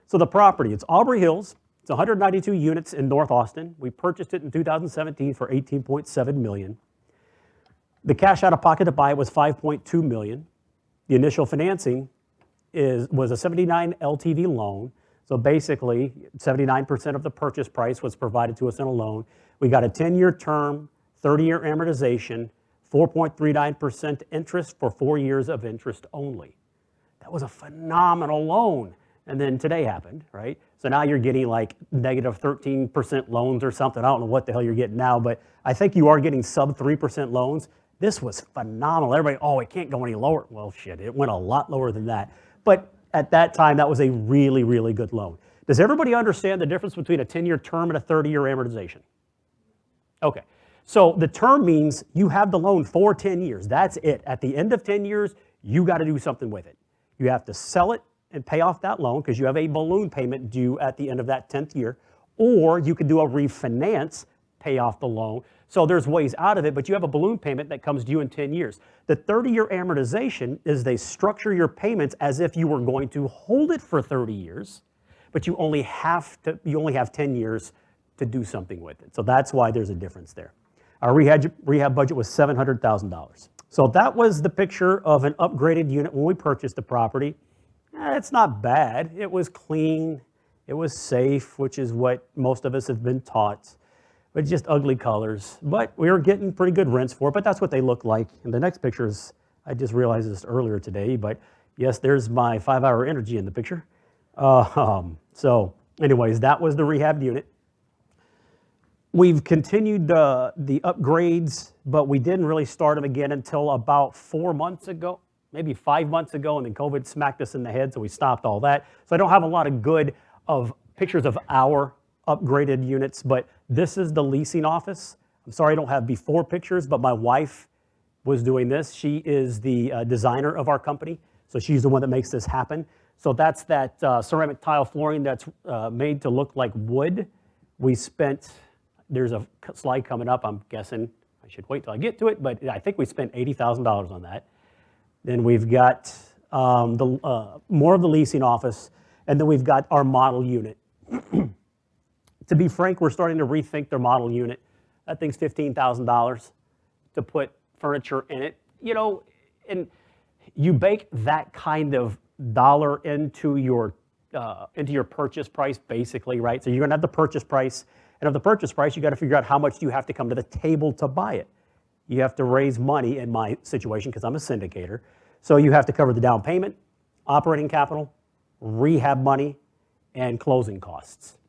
So the property, it's Aubrey Hills. It's 192 units in North Austin. We purchased it in 2017 for $18.7 million. The cash out of pocket to buy it was $5.2 million. The initial financing was a 79 LTV loan. So basically, 79% of the purchase price was provided to us in a loan. We got a 10-year term, 30-year amortization, 4.39% interest for 4 years of interest only. That was a phenomenal loan. And then today happened, right? So now you're getting like negative 13% loans or something. I don't know what the hell you're getting now, but I think you are getting sub 3% loans. This was phenomenal. Everybody, oh, it can't go any lower. Well, shit, it went a lot lower than that. But at that time, that was a really, really good loan. Does everybody understand the difference between a 10-year term and a 30-year amortization? Okay, so the term means you have the loan for 10 years. That's it. At the end of 10 years, you got to do something with it. You have to sell it and pay off that loan because you have a balloon payment due at the end of that 10th year, or you could do a refinance, pay off the loan. So there's ways out of it, but you have a balloon payment that comes due in 10 years. The 30-year amortization is they structure your payments as if you were going to hold it for 30 years, but you only have 10 years to do something with it. So that's why there's a difference there. Our rehab budget was $700,000. So that was the picture of an upgraded unit when we purchased the property. It's not bad. It was clean. It was safe, which is what most of us have been taught. But just ugly colors. But we were getting pretty good rents for it, but that's what they look like. And the next picture is, I just realized this earlier today, but yes, there's my 5-hour energy in the picture. So anyways, that was the rehab unit. We've continued the upgrades, but we didn't really start them again until about 4 months ago, maybe 5 months ago, and then COVID smacked us in the head, so we stopped all that. So I don't have a lot of good pictures of our upgraded units, but this is the leasing office. I'm sorry I don't have before pictures, but my wife was doing this. She is the designer of our company, so she's the one that makes this happen. So that's that ceramic tile flooring that's made to look like wood. There's a slide coming up, I'm guessing. I should wait till I get to it, but I think we spent $80,000 on that. Then we've got more of the leasing office, and then we've got our model unit. To be frank, we're starting to rethink their model unit. That thing's $15,000 to put furniture in it. You know, and you bake that kind of dollar into your purchase price, basically, right? So you're gonna have the purchase price, and of the purchase price, you gotta figure out how much you have to come to the table to buy it. You have to raise money in my situation, because I'm a syndicator. So you have to cover the down payment, operating capital, rehab money, and closing costs.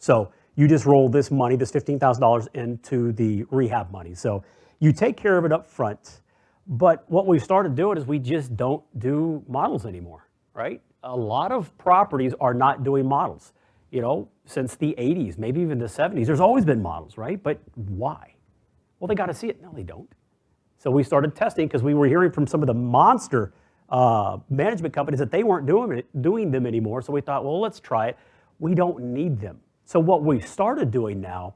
So you just roll this money, this $15,000 into the rehab money. So you take care of it up front, but what we've started doing is we just don't do models anymore, right? A lot of properties are not doing models, you know, since the 80s, maybe even the 70s. There's always been models, right? But why? Well, they got to see it. No, they don't. So we started testing because we were hearing from some of the monster management companies that they weren't doing them anymore. So we thought, well, let's try it. We don't need them. So what we've started doing now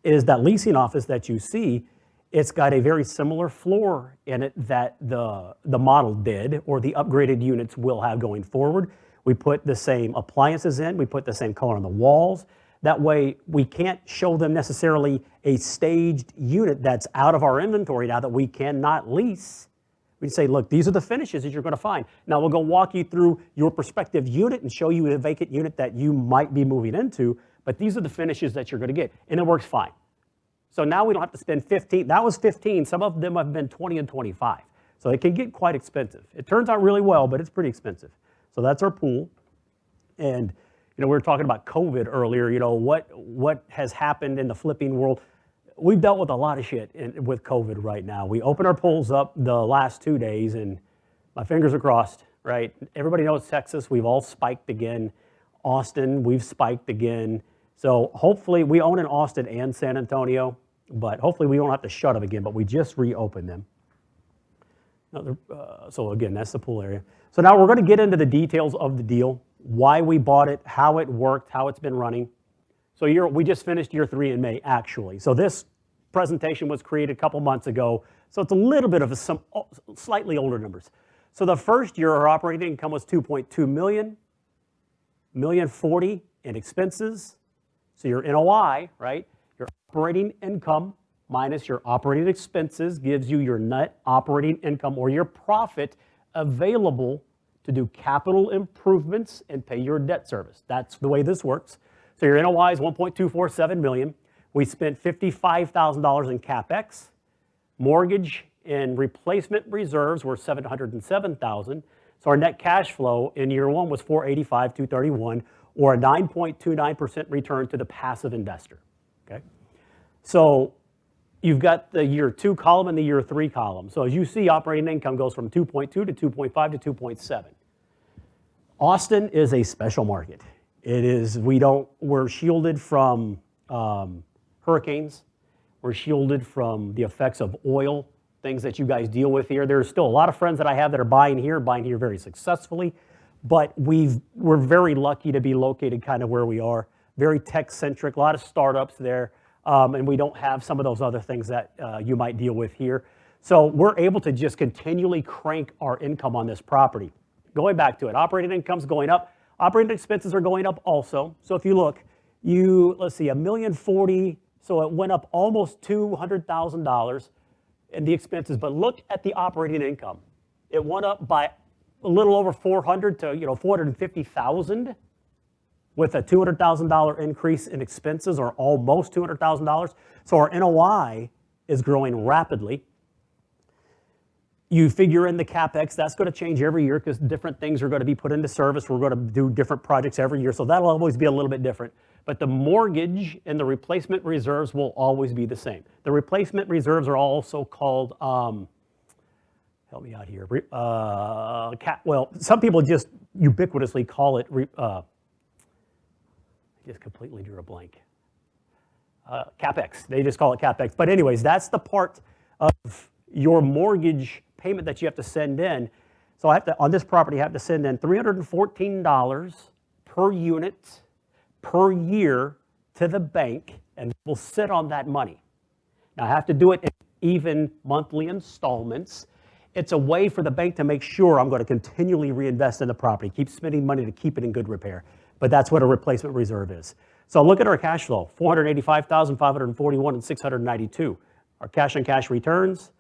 is that leasing office that you see, it's got a very similar floor in it that the model did, or the upgraded units will have going forward. We put the same appliances in, we put the same color on the walls. That way we can't show them necessarily a staged unit that's out of our inventory now that we cannot lease. We say, look, these are the finishes that you're going to find. Now we'll go walk you through your prospective unit and show you a vacant unit that you might be moving into, but these are the finishes that you're going to get, and it works fine. So now we don't have to spend 15. That was 15. Some of them have been 20 and 25. So it can get quite expensive. It turns out really well, but it's pretty expensive. So that's our pool. And you know, we were talking about COVID earlier. You know, what has happened in the flipping world? We've dealt with a lot of shit with COVID right now. We opened our pools up the last 2 days, and my fingers are crossed, right? Everybody knows Texas. We've all spiked again. Austin, we've spiked again. So hopefully, we own in Austin and San Antonio, but hopefully we won't have to shut them again, but we just reopened them. So again, that's the pool area. So now we're going to get into the details of the deal, why we bought it, how it worked, how it's been running. So we just finished year 3 in May, actually. So this presentation was created a couple months ago, so it's a little bit of some slightly older numbers. So the first year, our operating income was $2.2 million. $1,040,000 in expenses. So your NOI, right? Your operating income minus your operating expenses gives you your net operating income or your profit available to do capital improvements and pay your debt service. That's the way this works. So your NOI is $1.247 million. We spent $55,000 in CapEx. Mortgage and replacement reserves were $707,000. So our net cash flow in year one was $485,231, or a 9.29% return to the passive investor. Okay, so you've got the year 2 column and the year 3 column. So as you see, operating income goes from 2.2 to 2.5 to 2.7. Austin is a special market. It is, we're shielded from hurricanes. We're shielded from the effects of oil, things that you guys deal with here. There's still a lot of friends that I have that are buying here very successfully. But we're very lucky to be located kind of where we are. Very tech-centric, a lot of startups there. And we don't have some of those other things that you might deal with here. So we're able to just continually crank our income on this property. Going back to it, operating income's going up. Operating expenses are going up also. So if you look, let's see, $1,040,000, so it went up almost $200,000 in the expenses. But look at the operating income. It went up by a little over $400,000 to $450,000, with a $200,000 increase in expenses, or almost $200,000. So our NOI is growing rapidly. You figure in the CapEx, that's going to change every year because different things are going to be put into service. We're going to do different projects every year, so that'll always be a little bit different. But the mortgage and the replacement reserves will always be the same. The replacement reserves are also called, help me out here, well, some people just ubiquitously call it, I just completely drew a blank. CapEx, they just call it CapEx. But anyways, that's the part of your mortgage payment that you have to send in. So I have to, on this property, I have to send in $314 per unit per year to the bank, and we'll sit on that money. Now I have to do it in even monthly installments. It's a way for the bank to make sure I'm going to continually reinvest in the property, keep spending money to keep it in good repair. But that's what a replacement reserve is. So look at our cash flow, $485,541 and $692. Our cash on cash returns,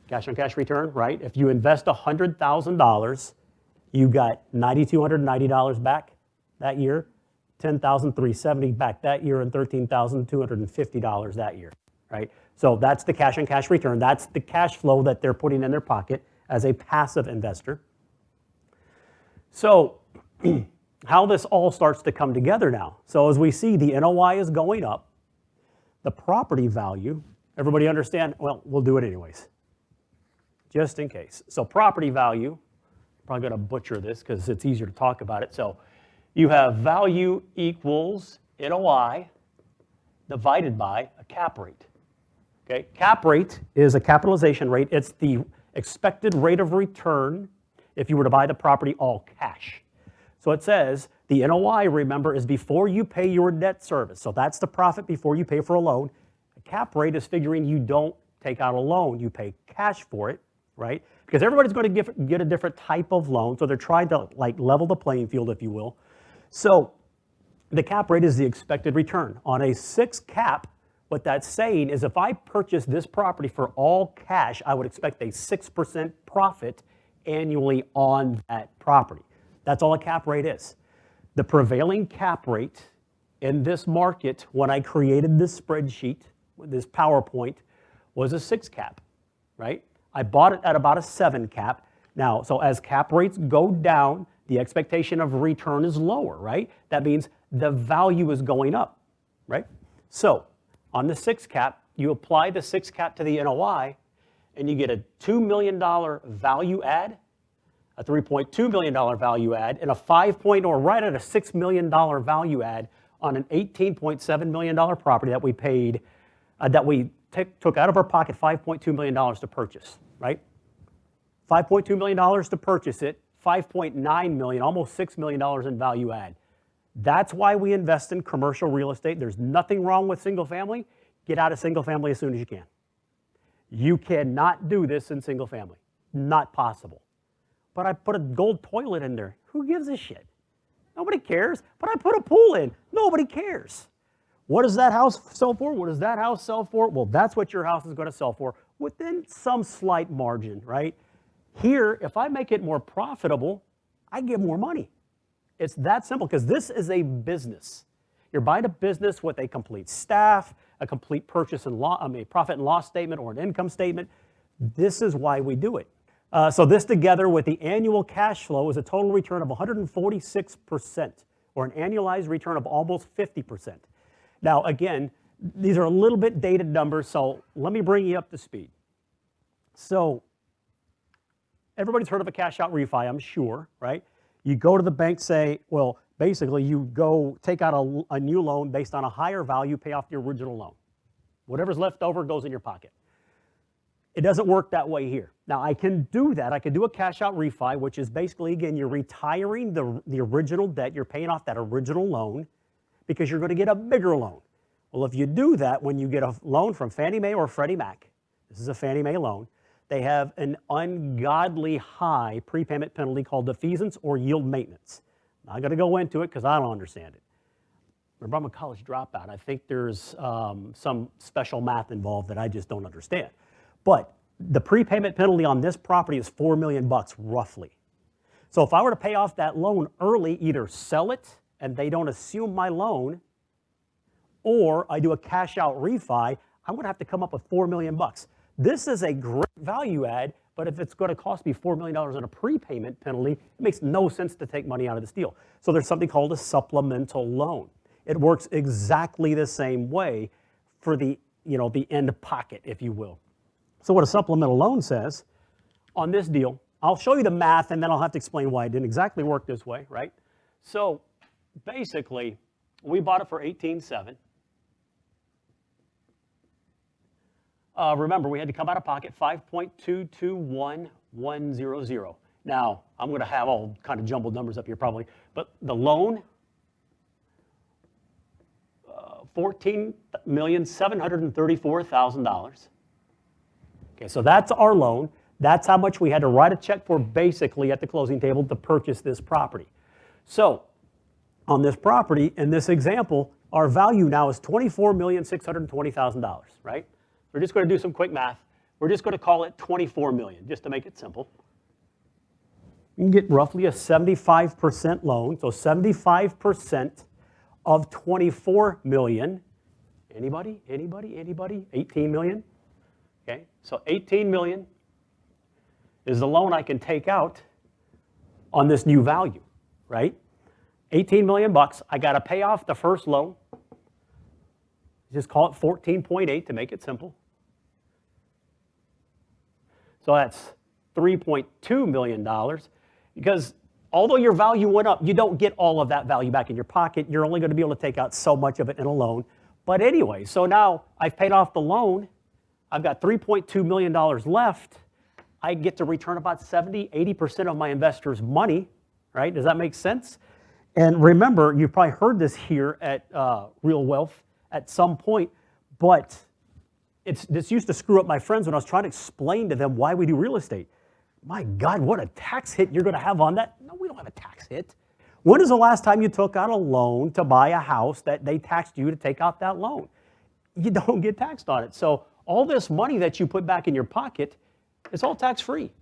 cash on cash return, right? If you invest $100,000, you got $9,290 back that year, $10,370 back that year, and $13,250 that year, right? So that's the cash on cash return. That's the cash flow that they're putting in their pocket as a passive investor. So how this all starts to come together now. So as we see, the NOI is going up. The property value, everybody understand? Well, we'll do it anyways, just in case. So property value, probably going to butcher this because it's easier to talk about it. So you have value equals NOI divided by a cap rate. Okay, cap rate is a capitalization rate. It's the expected rate of return if you were to buy the property all cash. So it says the NOI, remember, is before you pay your debt service. So that's the profit before you pay for a loan. A cap rate is figuring you don't take out a loan, you pay cash for it, right? Because everybody's going to get a different type of loan. So they're trying to like level the playing field, if you will. So the cap rate is the expected return. On a 6 cap, what that's saying is if I purchase this property for all cash, I would expect a 6% profit annually on that property. That's all a cap rate is. The prevailing cap rate in this market when I created this spreadsheet, this PowerPoint, was a 6 cap, right? I bought it at about a 7 cap. Now, so as cap rates go down, the expectation of return is lower, right? That means the value is going up, right? So on the 6 cap, you apply the 6 cap to the NOI, and you get a $2 million value add, a $3.2 million value add, and a or right at a $6 million value add on an $18.7 million property that we paid, that we took out of our pocket $5.2 million to purchase, right? $5.2 million to purchase it, $5.9 million, almost $6 million in value add. That's why we invest in commercial real estate. There's nothing wrong with single family. Get out of single family as soon as you can. You cannot do this in single family. Not possible. But I put a gold toilet in there. Who gives a shit? Nobody cares. But I put a pool in. Nobody cares. What does that house sell for? What does that house sell for? Well, that's what your house is going to sell for within some slight margin, right? Here, if I make it more profitable, I get more money. It's that simple because this is a business. You're buying a business with a complete staff, a complete profit and loss statement or an income statement. This is why we do it. So this together with the annual cash flow is a total return of 146% or an annualized return of almost 50%. Now, again, these are a little bit dated numbers, so let me bring you up to speed. So everybody's heard of a cash out refi, I'm sure, right? You go to the bank, say, well, basically you go take out a new loan based on a higher value, pay off the original loan. Whatever's left over goes in your pocket. It doesn't work that way here. Now, I can do that. I can do a cash out refi, which is basically, again, you're retiring the original debt. You're paying off that original loan because you're going to get a bigger loan. Well, if you do that, when you get a loan from Fannie Mae or Freddie Mac, this is a Fannie Mae loan, they have an ungodly high prepayment penalty called defeasance or yield maintenance. I'm not going to go into it because I don't understand it. Remember, I'm a college dropout. I think there's some special math involved that I just don't understand. But the prepayment penalty on this property is $4 million roughly. So if I were to pay off that loan early, either sell it and they don't assume my loan, or I do a cash out refi, I'm going to have to come up with $4 million. This is a great value add, but if it's going to cost me $4 million in a prepayment penalty, it makes no sense to take money out of this deal. So there's something called a supplemental loan. It works exactly the same way for the end pocket, if you will. So what a supplemental loan says on this deal, I'll show you the math and then I'll have to explain why it didn't exactly work this way, right? So basically, we bought it for $18,700. Remember, we had to come out of pocket $5.222100. Now, I'm going to have all kind of jumbled numbers up here probably, but the loan, $14,734,000. Okay, so that's our loan. That's how much we had to write a check for basically at the closing table to purchase this property. So on this property, in this example, our value now is $24,620,000, right? We're just going to do some quick math. We're just going to call it $24 million, just to make it simple. You can get roughly a 75% loan, so 75% of $24 million. Anybody? 18 million? Okay, so 18 million is the loan I can take out on this new value, right? 18 million bucks. I got to pay off the first loan. Just call it 14.8 to make it simple. So that's $3.2 million because although your value went up, you don't get all of that value back in your pocket. You're only going to be able to take out so much of it in a loan. But anyway, so now I've paid off the loan. I've got $3.2 million left. I get to return about 80% of my investors' money, right? Does that make sense? And remember, you've probably heard this here at Real Wealth at some point, but this used to screw up my friends when I was trying to explain to them why we do real estate. My God, what a tax hit you're going to have on that. No, we don't have a tax hit. When is the last time you took out a loan to buy a house that they taxed you to take out that loan? You don't get taxed on it. So all this money that you put back in your pocket, it's all tax-free.